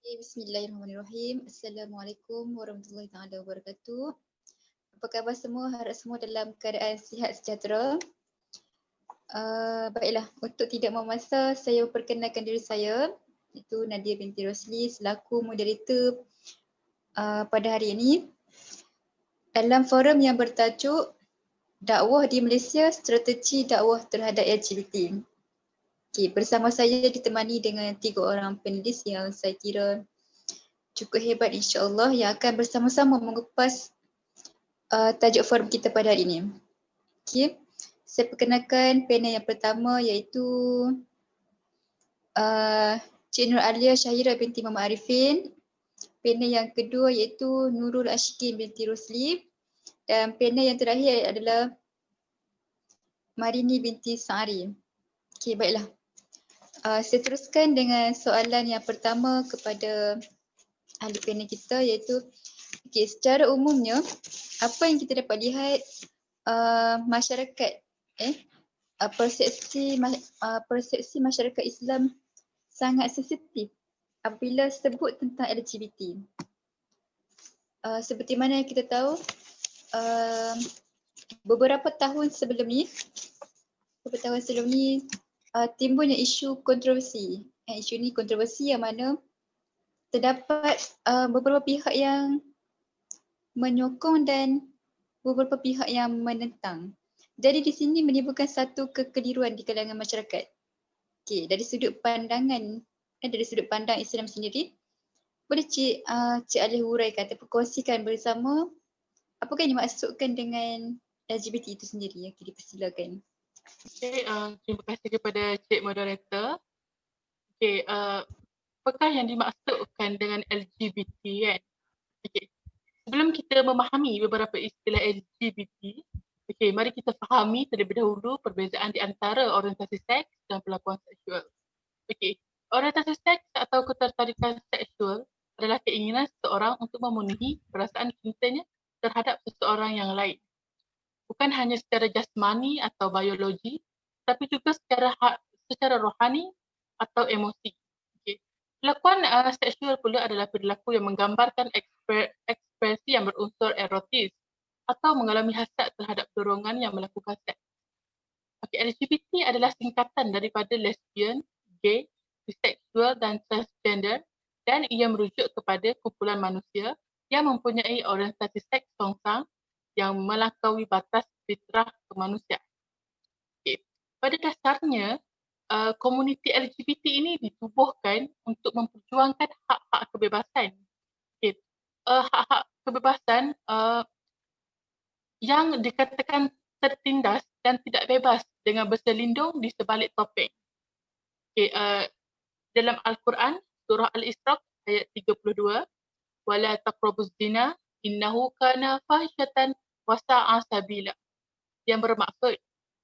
Bismillahirrahmanirrahim. Assalamualaikum warahmatullahi taala wabarakatuh. Apa khabar semua? Harap semua dalam keadaan sihat sejahtera. Baiklah, untuk tidak membuang masa, saya perkenalkan diri saya. Itu Nadia binti Rosli selaku moderator pada hari ini. Dalam forum yang bertajuk Dakwah di Malaysia, Strategi Dakwah Terhadap LGBT. Okay, bersama saya ditemani dengan 3 orang panelis yang saya kira cukup hebat insya-Allah yang akan bersama-sama mengupas tajuk forum kita pada hari ini. Okay. Saya perkenalkan panel yang pertama iaitu Cik Nur Alia Syahira binti Muhammad Arifin. Panel yang kedua iaitu Nurul Ashikin binti Rosli. Dan panel yang terakhir adalah Marini binti Sa'ari. Okay, baiklah. Saya teruskan dengan soalan yang pertama kepada ahli panel kita iaitu okay, secara umumnya apa yang kita dapat lihat masyarakat persepsi masyarakat Islam sangat sensitif apabila sebut tentang LGBT. Seperti mana yang kita tahu, beberapa tahun sebelum ni timbulnya isu kontroversi. Isu ni kontroversi yang mana terdapat beberapa pihak yang menyokong dan beberapa pihak yang menentang. Jadi di sini menimbulkan satu kekeliruan di kalangan masyarakat. Okey, dari sudut pandang Islam sendiri, boleh Cik Ali huraikan atau kongsikan bersama apakah yang dimaksudkan dengan LGBT itu sendiri? Okey, dipersilakan. Okay, terima kasih kepada Cik Moderator. Okay, apakah yang dimaksudkan dengan LGBT kan? Okay. Sebelum kita memahami beberapa istilah LGBT, okay, mari kita fahami terlebih dahulu perbezaan di antara orientasi seks dan perlakuan seksual. Okay. Orientasi seks atau ketertarikan seksual adalah keinginan seseorang untuk memenuhi perasaan cintanya terhadap seseorang yang lain. Bukan hanya secara jasmani atau biologi, tapi juga secara rohani atau emosi. Okay. Perlakuan seksual pula adalah perilaku yang menggambarkan ekspresi yang berunsur erotis atau mengalami hasrat terhadap dorongan yang melakukan seks. Okay, LGBT adalah singkatan daripada lesbian, gay, bisexual dan transgender dan ia merujuk kepada kumpulan manusia yang mempunyai orientasi seks songsang yang melampaui batas fitrah kemanusiaan. Okay. Pada dasarnya, komuniti LGBT ini ditubuhkan untuk memperjuangkan hak-hak kebebasan. Okay. Hak-hak kebebasan yang dikatakan tertindas dan tidak bebas dengan berselindung di sebalik topeng. Okay. Dalam Al-Quran, surah Al-Isra ayat 32, wala taqrabuz zina innahu kana fahsyatan wa sa'a sabila, yang bermaksud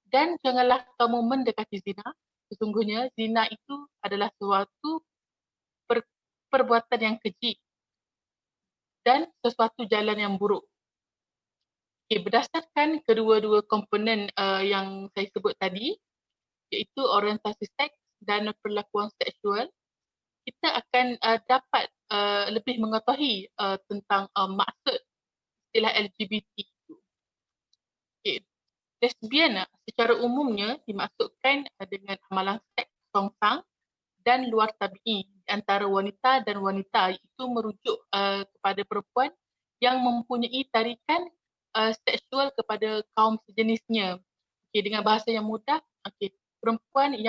dan janganlah kamu mendekati zina, sesungguhnya zina itu adalah suatu perbuatan yang keji dan sesuatu jalan yang buruk. Okay, berdasarkan kedua-dua komponen yang saya sebut tadi, iaitu orientasi seks dan perlakuan seksual, kita akan dapat lebih mengetahui tentang maksud istilah LGBT itu. Okay. Lesbian secara umumnya dimaksudkan dengan amalan seks songsang dan luar tabi'i di antara wanita dan wanita, itu merujuk kepada perempuan yang mempunyai tarikan seksual kepada kaum sejenisnya. Okay, dengan bahasa yang mudah, okay, perempuan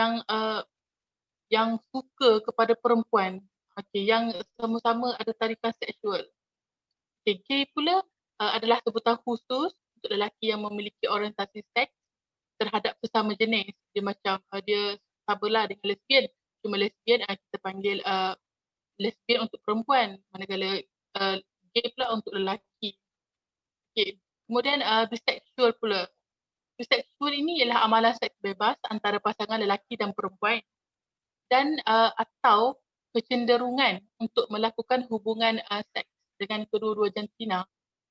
yang suka kepada perempuan, okay, yang sama-sama ada tarikan seksual. Okay, gay pula adalah sebutan khusus untuk lelaki yang memiliki orientasi seks terhadap sesama jenis. Dia macam dia samalah dengan lesbian. Cuma lesbian kita panggil lesbian untuk perempuan, manakala gay pula untuk lelaki. Okay. Kemudian bisexual pula. Bisexual ini ialah amalan seks bebas antara pasangan lelaki dan perempuan dan atau kecenderungan untuk melakukan hubungan seks dengan kedua-dua jantina,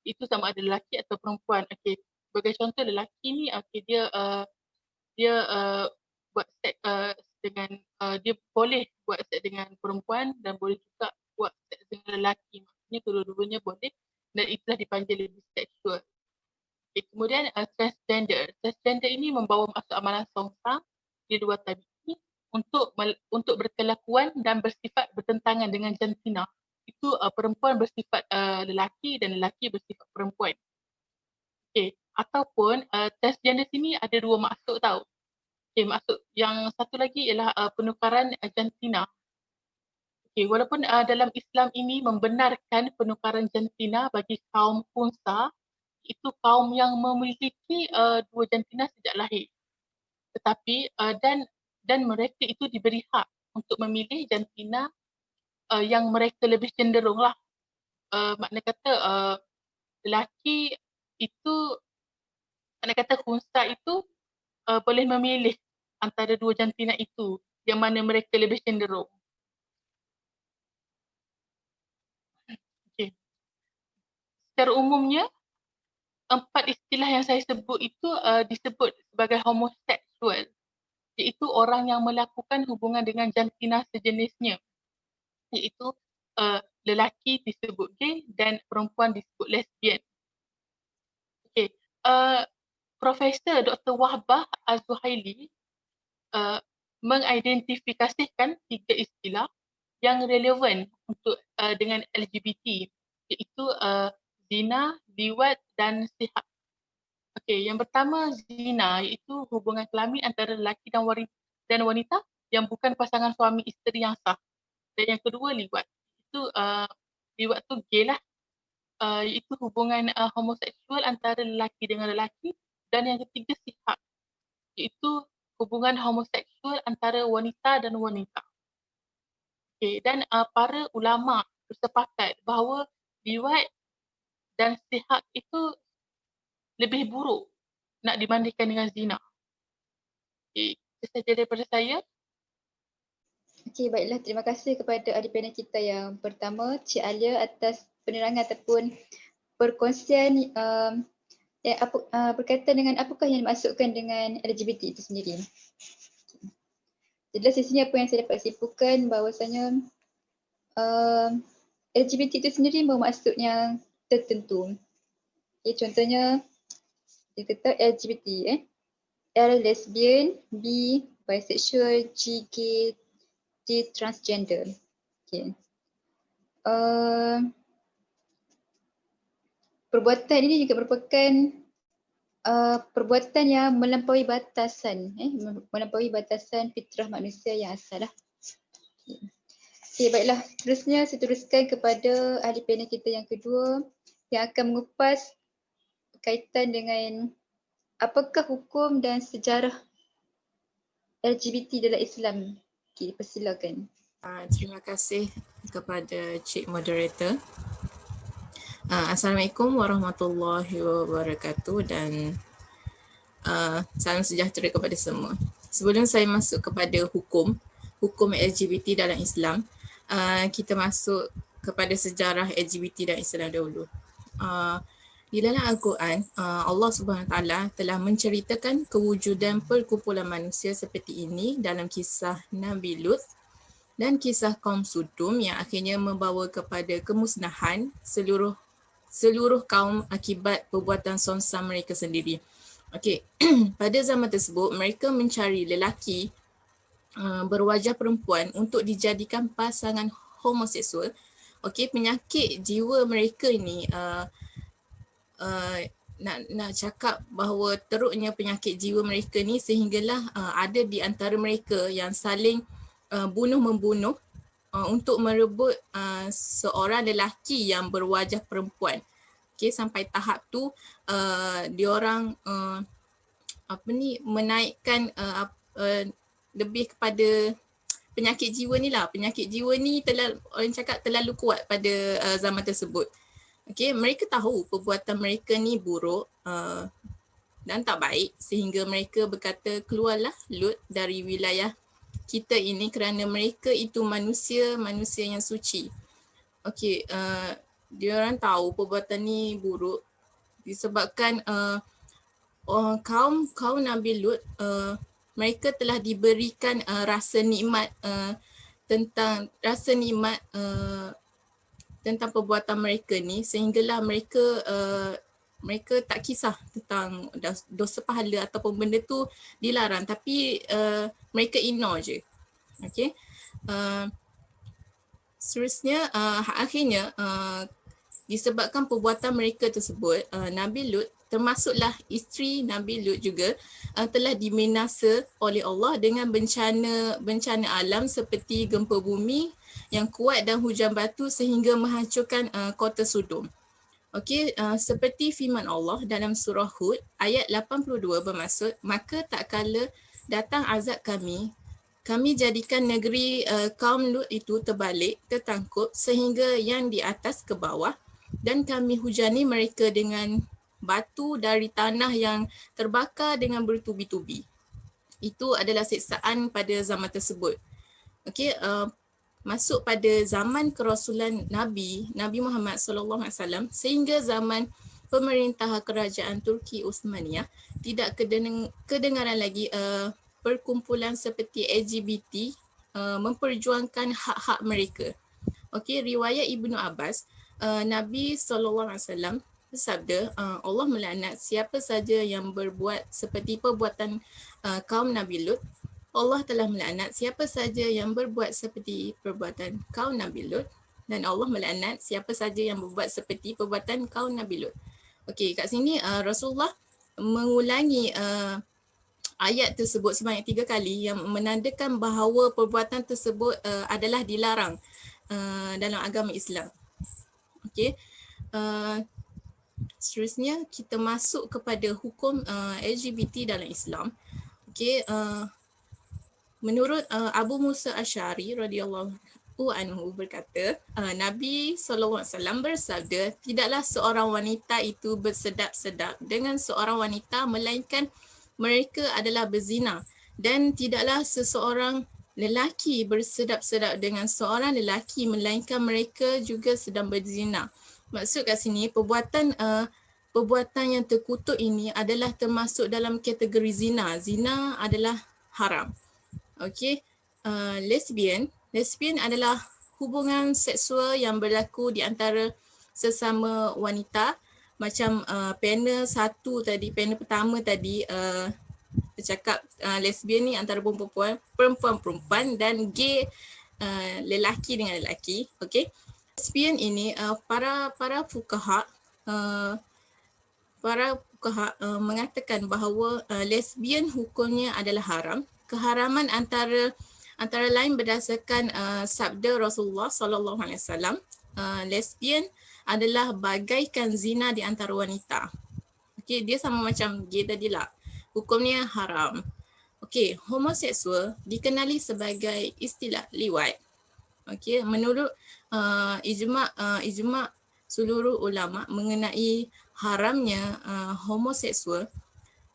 itu sama ada lelaki atau perempuan. Okay. Sebagai contoh, lelaki ni dia buat seks dengan dia boleh buat seks dengan perempuan dan boleh juga buat seks dengan lelaki, maksudnya kedua-duanya boleh dan itulah dipanggil lebih seksual. Okay, kemudian transgender. Transgender ini membawa masuk amalan songsang di luar tabi'i untuk berkelakuan dan bersifat bertentangan dengan jantina. Itu perempuan bersifat lelaki dan lelaki bersifat perempuan. Okay. Ataupun transgender sini ada dua maksud tau. Okay, maksud yang satu lagi ialah penukaran jantina. Okay, walaupun dalam Islam ini membenarkan penukaran jantina bagi kaum Hunsa, itu kaum yang memiliki dua jantina sejak lahir. Tetapi dan mereka itu diberi hak untuk memilih jantina yang mereka lebih cenderung lah. Makna kata lelaki itu, makna kata Hunsa itu boleh memilih antara dua jantina itu yang mana mereka lebih cenderung. Okay. Secara umumnya, 4 istilah yang saya sebut itu disebut sebagai homoseksual, iaitu orang yang melakukan hubungan dengan jantina sejenisnya, iaitu lelaki disebut gay dan perempuan disebut lesbian. Okay. Profesor Dr. Wahbah Az-Zuhaili mengidentifikasikan 3 istilah yang relevan untuk dengan LGBT, iaitu zina, liwat dan sihat. Okey, yang pertama zina, iaitu hubungan kelamin antara lelaki dan wanita yang bukan pasangan suami isteri yang sah. Dan yang kedua liwat. Itu liwat tu gay lah. Iaitu hubungan homoseksual antara lelaki dengan lelaki. Dan yang ketiga sihat, iaitu hubungan homoseksual antara wanita dan wanita. Okay, dan para ulama bersepakat bahawa liwat dan sihat itu lebih buruk nak dibandingkan dengan zina. Okay, itu saja daripada saya. Okey, baiklah. Terima kasih kepada ahli panel kita yang pertama, Cik Alia, atas penerangan ataupun perkongsian berkaitan dengan apakah yang dimaksudkan dengan LGBT itu sendiri. Jelas di sini apa yang saya dapat simpulkan bahawasanya LGBT itu sendiri bermaksud yang tertentu. Okay, contohnya dia kata LGBT, L lesbian, B bisexual, G gay, D transgender. Okay. Perbuatan ini juga merupakan perbuatan yang melampaui batasan, melampaui batasan fitrah manusia yang asal lah. Okay, baiklah. Seterusnya saya teruskan kepada ahli panel kita yang kedua yang akan mengupas berkaitan dengan apakah hukum dan sejarah LGBT dalam Islam. Okay, persilakan. Terima kasih kepada Cik Moderator. Assalamualaikum warahmatullahi wabarakatuh dan salam sejahtera kepada semua. Sebelum saya masuk kepada hukum LGBT dalam Islam, kita masuk kepada sejarah LGBT dalam Islam dahulu. Di dalam Al-Quran, Allah Subhanahu Wa Taala telah menceritakan kewujudan perkumpulan manusia seperti ini dalam kisah Nabi Lut dan kisah kaum Sodom yang akhirnya membawa kepada kemusnahan seluruh kaum akibat perbuatan songsam mereka sendiri. Okey, pada zaman tersebut mereka mencari lelaki berwajah perempuan untuk dijadikan pasangan homoseksual. Okey, penyakit jiwa mereka ini nak cakap bahawa teruknya penyakit jiwa mereka ni sehinggalah ada di antara mereka yang saling bunuh-membunuh untuk merebut seorang lelaki yang berwajah perempuan. Okay, sampai tahap tu diorang menaikkan lebih kepada penyakit jiwa ni lah. Penyakit jiwa ni orang cakap terlalu kuat pada zaman tersebut. Okay, mereka tahu perbuatan mereka ni buruk dan tak baik sehingga mereka berkata keluarlah Lut dari wilayah kita ini kerana mereka itu manusia yang suci. Okey, diorang tahu perbuatan ni buruk disebabkan kaum Nabi Lut mereka telah diberikan rasa nikmat tentang rasa nikmat tentang perbuatan mereka ni sehinggalah mereka tak kisah tentang dosa pahala ataupun benda tu dilarang, tapi mereka ignore je. Okay. Seterusnya akhirnya disebabkan perbuatan mereka tersebut, Nabi Lut termasuklah isteri Nabi Lut juga telah diminasa oleh Allah dengan bencana alam seperti gempa bumi yang kuat dan hujan batu sehingga menghancurkan kota Sodom. Okey, seperti firman Allah dalam surah Hud ayat 82 bermaksud, maka tak kala datang azab kami jadikan negeri kaum Lut itu terbalik, tertangkup sehingga yang di atas ke bawah, dan kami hujani mereka dengan batu dari tanah yang terbakar dengan bertubi-tubi. Itu adalah siksaan pada zaman tersebut. Okey, masuk pada zaman kerasulan Nabi Muhammad SAW sehingga zaman pemerintah kerajaan Turki Uthmaniyah tidak kedengaran lagi perkumpulan seperti LGBT memperjuangkan hak-hak mereka. Okey, riwayat Ibnu Abbas, Nabi SAW bersabda, Allah melaknat siapa saja yang berbuat seperti perbuatan kaum Nabi Lut. Allah telah melaknat siapa saja yang berbuat seperti perbuatan kaum Nabi Lut, dan Allah melaknat siapa saja yang berbuat seperti perbuatan kaum Nabi Lut. Okey, kat sini Rasulullah mengulangi ayat tersebut sebanyak 3 kali yang menandakan bahawa perbuatan tersebut adalah dilarang dalam agama Islam. Okey. Seterusnya kita masuk kepada hukum LGBT dalam Islam. Okey, menurut Abu Musa Asy'ari radhiyallahu anhu berkata, Nabi SAW bersabda, tidaklah seorang wanita itu bersedap-sedap dengan seorang wanita melainkan mereka adalah berzina, dan tidaklah seseorang lelaki bersedap-sedap dengan seorang lelaki melainkan mereka juga sedang berzina. Maksud kat sini perbuatan yang terkutuk ini adalah termasuk dalam kategori zina. Zina adalah haram. Okey, lesbian adalah hubungan seksual yang berlaku di antara sesama wanita. Macam panel pertama tadi cakap lesbian ni antara perempuan dan gay lelaki dengan lelaki. Okey, lesbian ini para fuqaha mengatakan bahawa lesbian hukumnya adalah haram. Keharaman antara lain berdasarkan sabda Rasulullah SAW, lesbian adalah bagaikan zina di antara wanita. Okey, dia sama macam gay tadi lah. Hukumnya haram. Okey, homoseksual dikenali sebagai istilah liwat. Okey, menurut ijma' seluruh ulama mengenai haramnya homoseksual,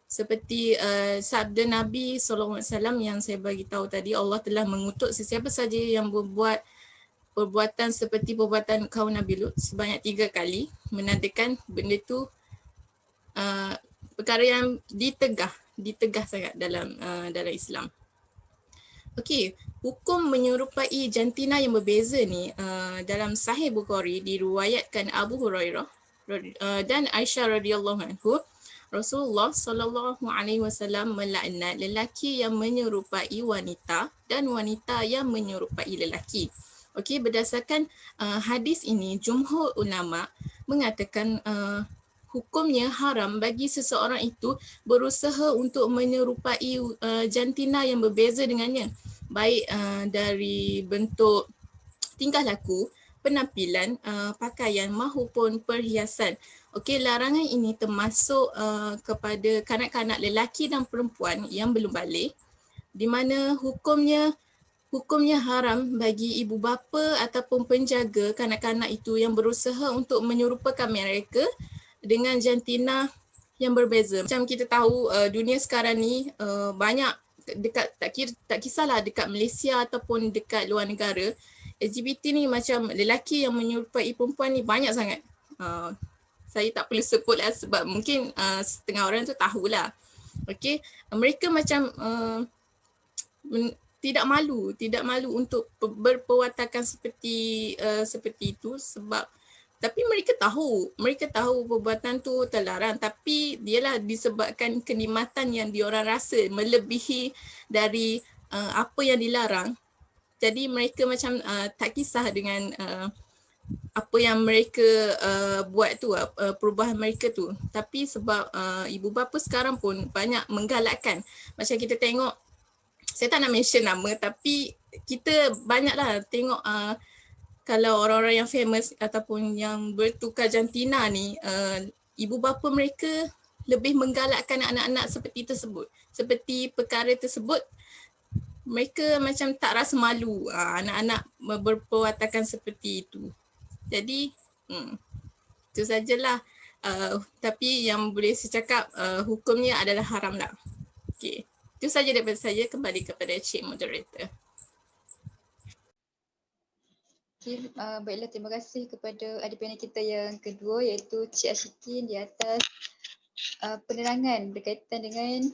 seperti sabda Nabi SAW yang saya bagi tahu tadi, Allah telah mengutuk sesiapa saja yang berbuat perbuatan seperti perbuatan kaum Nabi Lut sebanyak 3 kali, menandakan benda tu perkara yang ditegah sangat dalam Islam. Okey, hukum menyerupai jantina yang berbeza ni dalam Sahih Bukhari diriwayatkan Abu Hurairah dan Aisyah radhiyallahu anhu, Rasulullah SAW melaknat lelaki yang menyerupai wanita dan wanita yang menyerupai lelaki. Okey, berdasarkan hadis ini, jumhur ulama mengatakan hukumnya haram bagi seseorang itu berusaha untuk menyerupai jantina yang berbeza dengannya, baik dari bentuk tingkah laku, penampilan, pakaian maupun perhiasan. Okey, larangan ini termasuk kepada kanak-kanak lelaki dan perempuan yang belum balik, di mana hukumnya haram bagi ibu bapa ataupun penjaga kanak-kanak itu yang berusaha untuk menyerupakan mereka dengan jantina yang berbeza. Macam kita tahu dunia sekarang ni banyak dekat tak kisahlah dekat Malaysia ataupun dekat luar negara, LGBT ni macam lelaki yang menyerupai perempuan ni banyak sangat. Saya tak perlu sebut lah sebab mungkin setengah orang tu tahulah. Okey, mereka macam tidak malu untuk berperwatakan seperti itu, sebab tapi mereka tahu perbuatan tu terlarang, tapi dialah disebabkan kenikmatan yang diorang rasa melebihi dari apa yang dilarang. Jadi mereka macam tak kisah dengan apa yang mereka buat tu, perubahan mereka tu. Tapi sebab ibu bapa sekarang pun banyak menggalakkan. Macam kita tengok, saya tak nak mention nama, tapi kita banyaklah tengok kalau orang-orang yang famous ataupun yang bertukar jantina ni, ibu bapa mereka lebih menggalakkan anak-anak seperti perkara tersebut. Mereka macam tak rasa malu anak-anak berperwatakan seperti itu. Jadi itu sajalah. Tapi yang boleh saya cakap, hukumnya adalah haram lah. Okay. Itu saja daripada saya. Kembali kepada Cik Moderator. Okay, baiklah, terima kasih kepada adik panel kita yang kedua iaitu Cik Ashikin di atas penerangan berkaitan dengan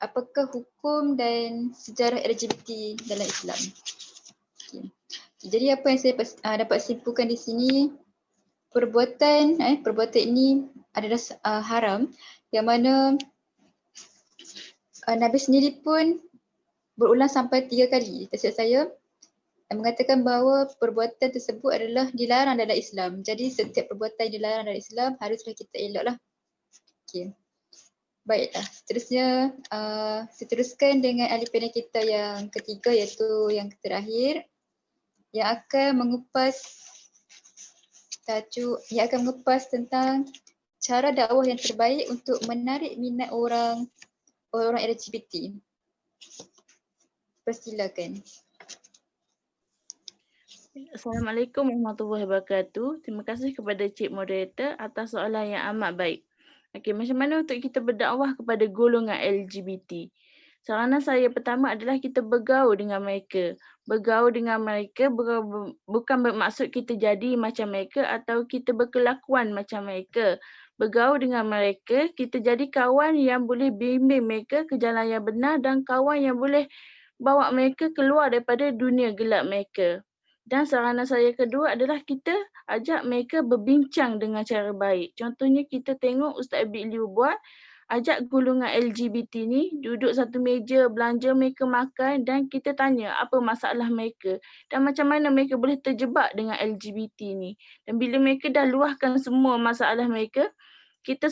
apakah hukum dan sejarah LGBT dalam Islam. Okay. Jadi apa yang saya dapat simpulkan di sini, perbuatan ini adalah haram, yang mana Nabi sendiri pun berulang sampai 3 kali, tersilap saya, mengatakan bahawa perbuatan tersebut adalah dilarang dalam Islam. Jadi setiap perbuatan yang dilarang dalam Islam haruslah kita elaklah. Okay. Baiklah, seterusnya saya teruskan dengan ahli panel kita yang ketiga iaitu yang terakhir yang akan mengupas tentang cara dakwah yang terbaik untuk menarik minat orang LGBT. Persilakan. Assalamualaikum warahmatullahi wabarakatuh. Terima kasih kepada Cik Moderator atas soalan yang amat baik. Okey, macam mana untuk kita berdakwah kepada golongan LGBT? Saranan saya pertama adalah kita bergaul dengan mereka. Bergaul dengan mereka bukan bermaksud kita jadi macam mereka atau kita berkelakuan macam mereka. Bergaul dengan mereka, kita jadi kawan yang boleh bimbing mereka ke jalan yang benar dan kawan yang boleh bawa mereka keluar daripada dunia gelap mereka. Dan saranan saya kedua adalah kita ajak mereka berbincang dengan cara baik. Contohnya kita tengok Ustaz Abid Liu buat, ajak golongan LGBT ni duduk satu meja, belanja mereka makan dan kita tanya apa masalah mereka dan macam mana mereka boleh terjebak dengan LGBT ni. Dan bila mereka dah luahkan semua masalah mereka, kita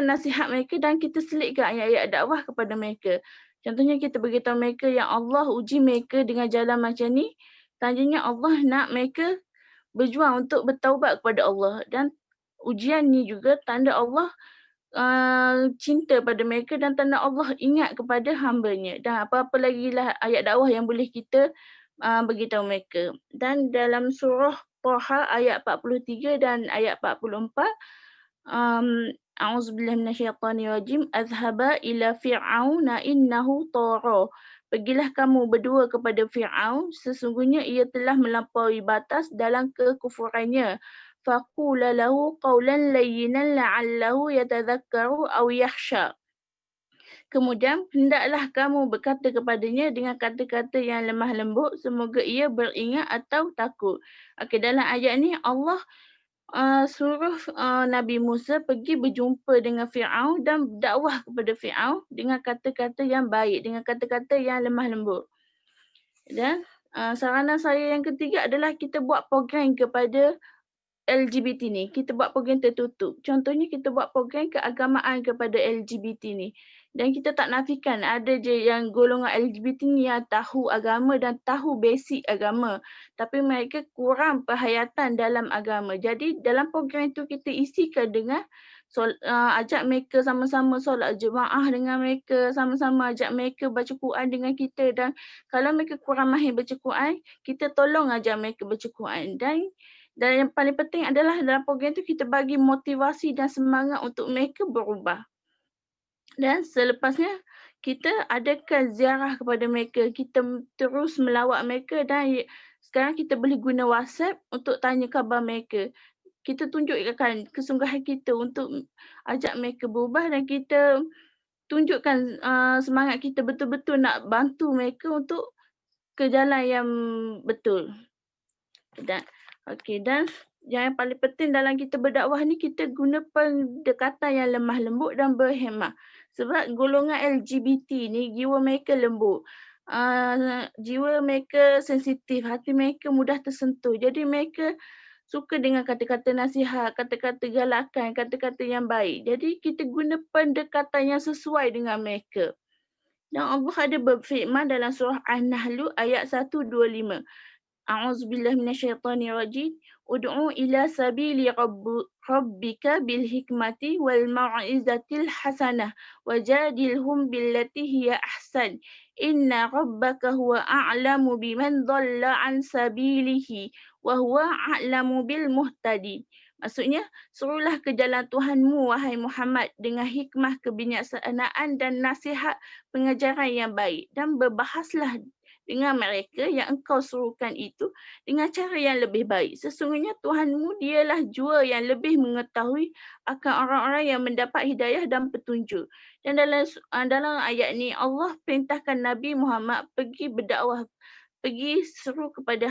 nasihat mereka dan kita selitkan ayat-ayat dakwah kepada mereka. Contohnya kita beritahu mereka yang Allah uji mereka dengan jalan macam ni. Tandanya Allah nak mereka berjuang untuk bertaubat kepada Allah, dan ujian ni juga tanda Allah cinta pada mereka dan tanda Allah ingat kepada hamba-Nya, dan apa-apa lagi lah ayat dakwah yang boleh kita beritahu mereka. Dan dalam surah Taha ayat 43 dan ayat 44, A'udzubillahi minasyaitanirrajim, azhaba ila fir'auna innahu tagha. Pergilah kamu berdua kepada Fir'aun, sesungguhnya ia telah melampaui batas dalam kekufurannya. Faqula lahu qawlan layyinan la'allahu yatadhakkaru aw yakhsha. Kemudian hendaklah kamu berkata kepadanya dengan kata-kata yang lemah lembut, semoga ia beringat atau takut. Okey, dalam ayat ni Allah suruh Nabi Musa pergi berjumpa dengan Fir'aun dan dakwah kepada Fir'aun dengan kata-kata yang baik, dengan kata-kata yang lemah lembut. Dan saranan saya yang ketiga adalah kita buat program kepada LGBT ni. Kita buat program tertutup. Contohnya kita buat program keagamaan kepada LGBT ni. Dan kita tak nafikan ada je yang golongan LGBT ni yang tahu agama dan tahu basic agama. Tapi mereka kurang perhayatan dalam agama. Jadi dalam program itu kita isikan dengan ajak mereka sama-sama solat jemaah dengan mereka, sama-sama ajak mereka baca Quran dengan kita, dan kalau mereka kurang mahir baca Quran, kita tolong ajak mereka baca Quran. Dan yang paling penting adalah dalam program itu kita bagi motivasi dan semangat untuk mereka berubah. Dan selepasnya kita adakan ziarah kepada mereka, kita terus melawat mereka, dan sekarang kita boleh guna WhatsApp untuk tanya khabar mereka. Kita tunjukkan kesungguhan kita untuk ajak mereka berubah, dan kita tunjukkan semangat kita betul-betul nak bantu mereka untuk ke jalan yang betul. Dan yang paling penting dalam kita berdakwah ni, kita guna pendekatan yang lemah lembut dan berhemah. Sebab golongan LGBT ni jiwa mereka lembut. Jiwa mereka sensitif, hati mereka mudah tersentuh. Jadi mereka suka dengan kata-kata nasihat, kata-kata galakan, kata-kata yang baik. Jadi kita guna pendekatan yang sesuai dengan mereka. Dan Allah ada berfirman dalam surah An-Nahl ayat 125. A'udzubillahi minasyaitonirrajim. Ud'u ila sabili rabbika bil hikmati wal mau'izatil hasanah wajadilhum billati hiya ahsan. Inna rabbaka huwa a'lamu biman dhalla an sabilihi wa huwa a'lamu bil muhtadin. Maksudnya, suruhlah ke jalan Tuhanmu, wahai Muhammad, dengan hikmah, kebijaksanaan dan nasihat pengajaran yang baik, dan berbahaslah dengan mereka yang engkau suruhkan itu dengan cara yang lebih baik. Sesungguhnya Tuhanmu dialah jua yang lebih mengetahui akan orang-orang yang mendapat hidayah dan petunjuk. Dan dalam ayat ni Allah perintahkan Nabi Muhammad pergi berdakwah, pergi seru kepada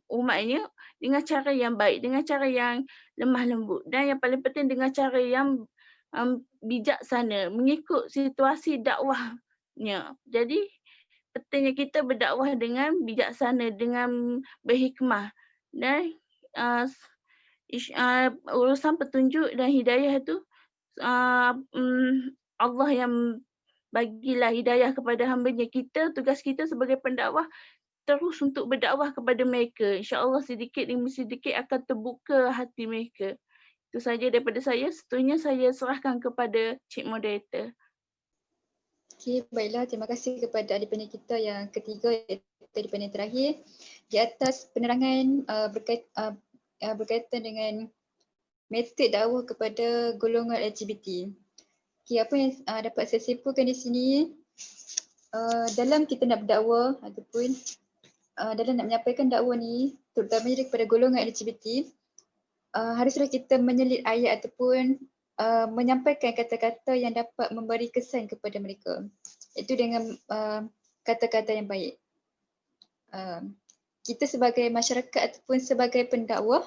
umatnya dengan cara yang baik, dengan cara yang lemah lembut, dan yang paling penting dengan cara yang bijaksana, mengikut situasi dakwahnya. Jadi pentingnya kita berdakwah dengan bijaksana, dengan berhikmah, dan urusan petunjuk dan hidayah itu Allah yang bagilah hidayah kepada hamba-Nya. Kita, tugas kita sebagai pendakwah terus untuk berdakwah kepada mereka. InsyaAllah sedikit demi sedikit akan terbuka hati mereka. Itu saja daripada saya. Seterusnya saya serahkan kepada Cik Moderator. Okey, baiklah. Terima kasih kepada ahli panel kita yang ketiga, iaitu ahli panel terakhir, di atas penerangan berkaitan dengan metod dakwah kepada golongan LGBT. Okey, apa yang dapat saya simpulkan di sini, dalam kita nak berdakwah ataupun dalam nak menyampaikan dakwah ni, terutamanya kepada golongan LGBT, haruslah kita menyelit ayat ataupun menyampaikan kata-kata yang dapat memberi kesan kepada mereka. Itu dengan kata-kata yang baik. Kita sebagai masyarakat ataupun sebagai pendakwah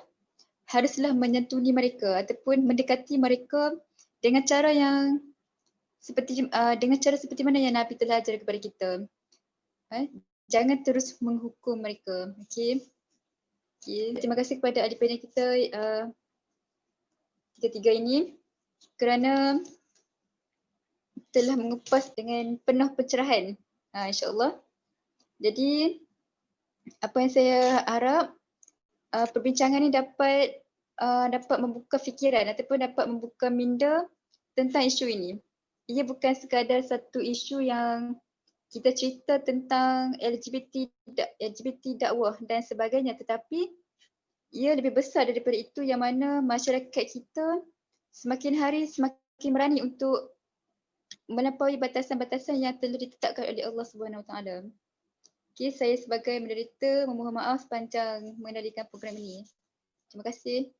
haruslah menyentuni mereka ataupun mendekati mereka dengan cara yang seperti mana yang Nabi telah ajar kepada kita. Jangan terus menghukum mereka. Okey. Terima kasih kepada ahli panel kita ketiga ini kerana telah mengupas dengan penuh pencerahan, insya-Allah. Jadi apa yang saya harap perbincangan ini dapat membuka fikiran ataupun dapat membuka minda tentang isu ini. Ia bukan sekadar satu isu yang kita cerita tentang LGBT dakwah dan sebagainya, tetapi ia lebih besar daripada itu, yang mana masyarakat kita semakin hari semakin berani untuk melampaui batasan-batasan yang telah ditetapkan oleh Allah Subhanahu Wa Taala. Okey, saya sebagai moderator memohon maaf sepanjang mengendalikan program ini. Terima kasih.